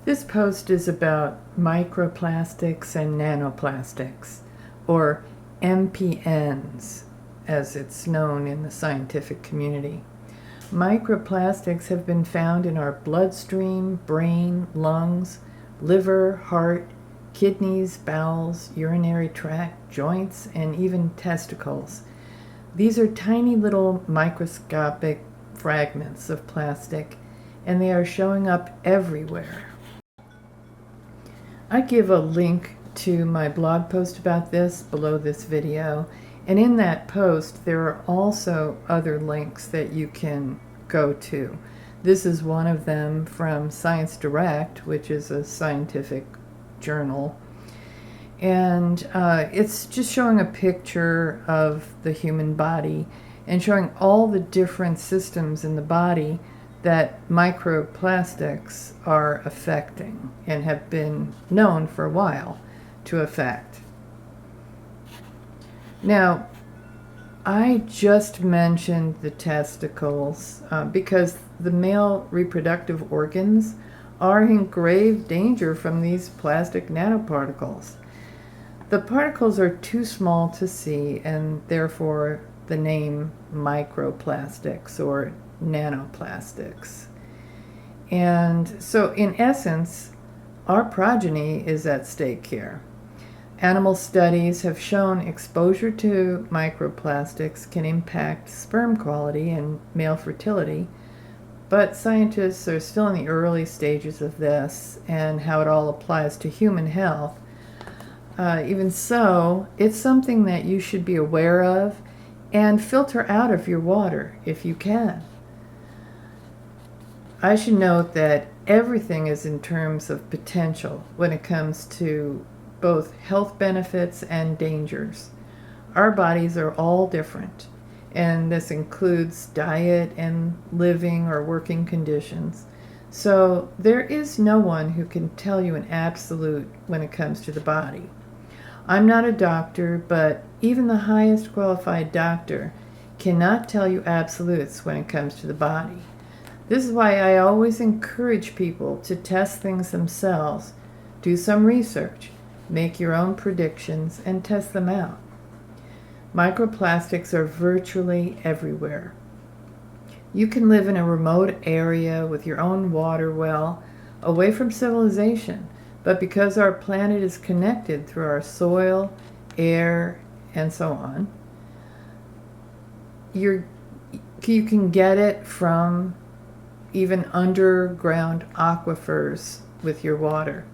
This post is about microplastics and nanoplastics, or MPNs, as it's known in the scientific community. Microplastics have been found in our bloodstream, brain, lungs, liver, heart, kidneys, bowels, urinary tract, joints, and even testicles. These are tiny little microscopic fragments of plastic, and they are showing up everywhere. I give a link to my blog post about this below this video, and in that post there are also other links that you can go to. This is one of them from Science Direct, which is a scientific journal, and it's just showing a picture of the human body and showing all the different systems in the body that microplastics are affecting and have been known for a while to affect. Now, I just mentioned the testicles because the male reproductive organs are in grave danger from these plastic nanoparticles. The particles are too small to see, and therefore the name microplastics or nanoplastics. And so in essence, our progeny is at stake here. Animal studies have shown exposure to microplastics can impact sperm quality and male fertility, but scientists are still in the early stages of this and how it all applies to human health. Even so, it's something that you should be aware of and filter out of your water if you can. I should note that everything is in terms of potential when it comes to both health benefits and dangers. Our bodies are all different, and this includes diet and living or working conditions. So there is no one who can tell you an absolute when it comes to the body. I'm not a doctor, but even the highest qualified doctor cannot tell you absolutes when it comes to the body. This is why I always encourage people to test things themselves, do some research, make your own predictions, and test them out. Microplastics are virtually everywhere. You can live in a remote area with your own water well, away from civilization, but because our planet is connected through our soil, air, and so on, you can get it from even underground aquifers with your water.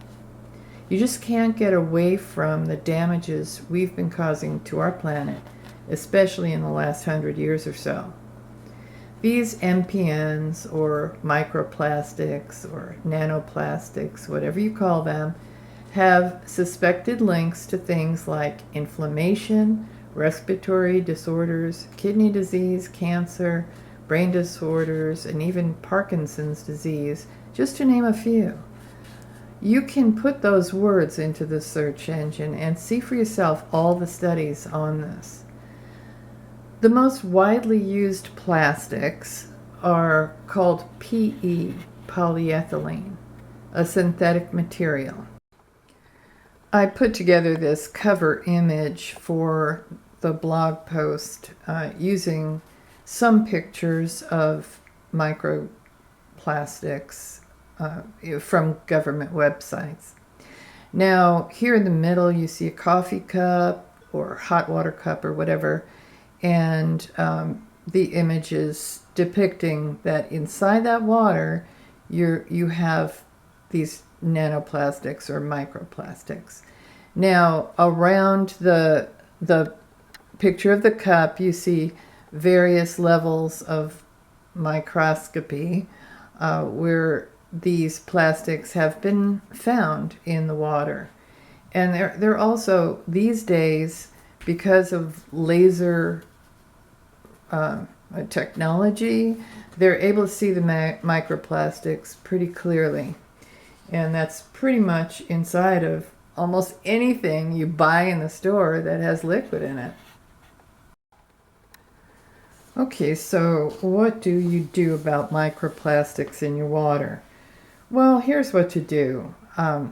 You just can't get away from the damages we've been causing to our planet, especially in the last 100 years or so. These MPNs, or microplastics, or nanoplastics, whatever you call them, have suspected links to things like inflammation, respiratory disorders, kidney disease, cancer, brain disorders, and even Parkinson's disease, just to name a few. You can put those words into the search engine and see for yourself all the studies on this. The most widely used plastics are called PE, polyethylene, a synthetic material. I put together this cover image for the blog post using some pictures of microplastics from government websites. Now, here in the middle you see a coffee cup or hot water cup or whatever, and the image is depicting that inside that water you have these nanoplastics or microplastics. Now, around the picture of the cup you see various levels of microscopy where these plastics have been found in the water. And they're also, these days, because of laser technology, they're able to see the microplastics pretty clearly. And that's pretty much inside of almost anything you buy in the store that has liquid in it. Okay, so what do you do about microplastics in your water? Well, here's what to do. I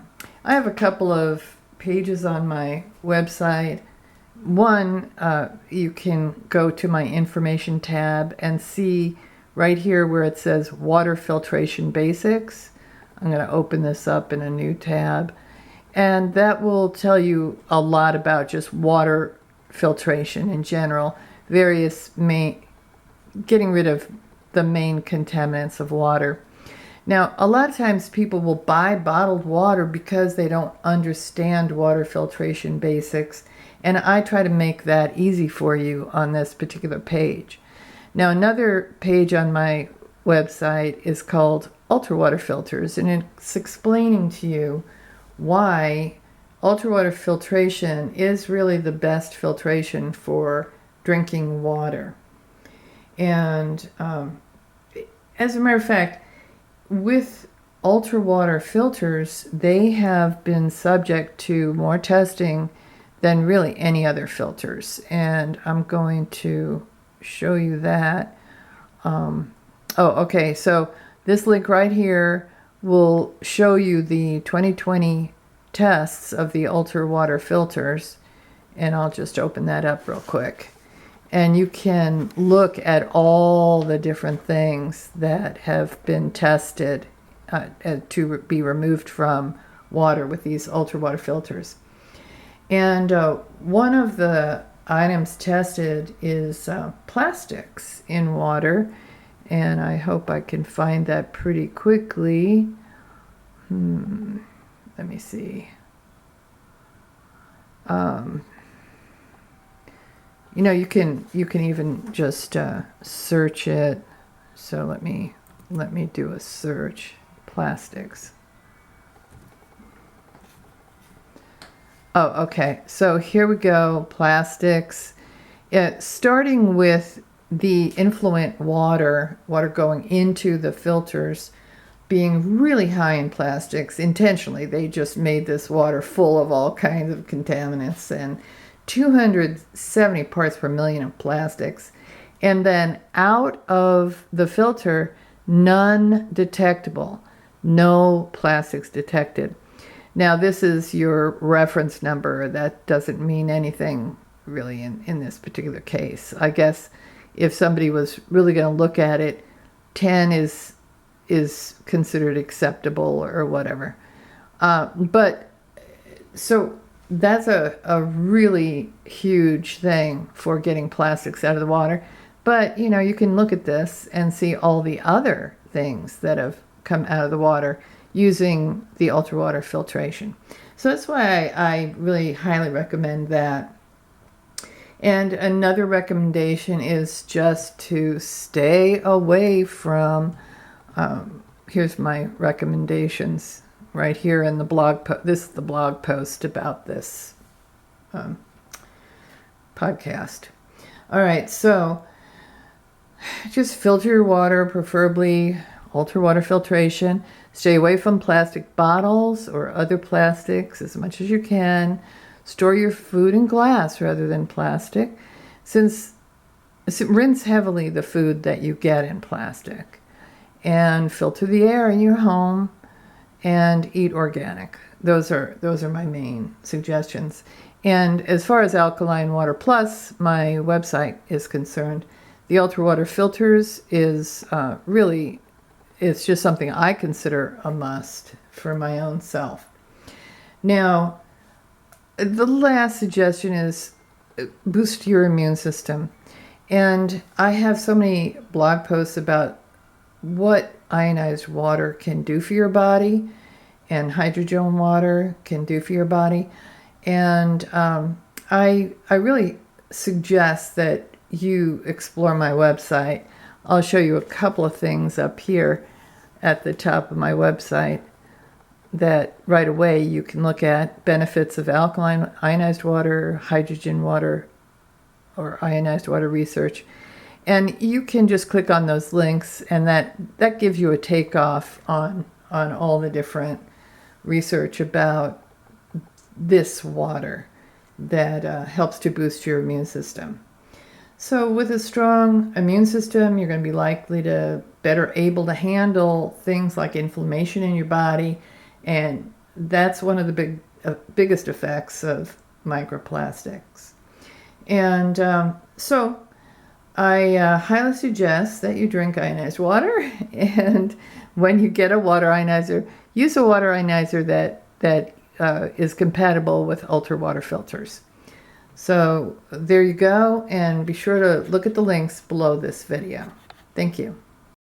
have a couple of pages on my website. One, you can go to my information tab and see right here where it says Water Filtration Basics. I'm going to open this up in a new tab. And that will tell you a lot about just water filtration in general. Getting rid of the main contaminants of water. Now, a lot of times people will buy bottled water because they don't understand water filtration basics, and I try to make that easy for you on this particular page. Now, another page on my website is called Ultra Water Filters, and it's explaining to you why ultra water filtration is really the best filtration for drinking water. And as a matter of fact, with ultra water filters, they have been subject to more testing than really any other filters. And I'm going to show you that. Okay, so this link right here will show you the 2020 tests of the ultra water filters. And I'll just open that up real quick. And you can look at all the different things that have been tested to be removed from water with these ultra water filters. And one of the items tested is plastics in water. And I hope I can find that pretty quickly. Let me see. You can even just search it. So let me do a search. Plastics. Oh, okay. So here we go. Plastics. Starting with the influent water going into the filters being really high in plastics intentionally. They just made this water full of all kinds of contaminants and 270 parts per million of plastics. And then out of the filter, none detectable. No plastics detected. Now, this is your reference number. That doesn't mean anything really in this particular case. I guess if somebody was really going to look at it, 10 is considered acceptable or whatever. But so that's a really huge thing for getting plastics out of the water. But, you can look at this and see all the other things that have come out of the water using the ultra water filtration. So that's why I really highly recommend that. And another recommendation is just to stay away from, here's my recommendations right here in the blog post. This is the blog post about this podcast. All right, so just filter your water, preferably ultra water filtration. Stay away from plastic bottles or other plastics as much as you can. Store your food in glass rather than plastic, since rinse heavily the food that you get in plastic. And filter the air in your home and eat organic. Those are my main suggestions. And as far as Alkaline Water Plus, my website, is concerned, the ultra water filters is it's just something I consider a must for my own self. Now, the last suggestion is boost your immune system. And I have so many blog posts about what ionized water can do for your body and hydrogen water can do for your body. And I really suggest that you explore my website. I'll show you a couple of things up here at the top of my website that right away you can look at: benefits of alkaline ionized water, hydrogen water, or ionized water research. And you can just click on those links, and that gives you a takeoff on all the different research about this water that helps to boost your immune system. So with a strong immune system, you're going to be likely to better able to handle things like inflammation in your body, and that's one of the biggest effects of microplastics. And so I highly suggest that you drink ionized water, and when you get a water ionizer, use a water ionizer that is compatible with ultra water filters. So there you go, and be sure to look at the links below this video. Thank you.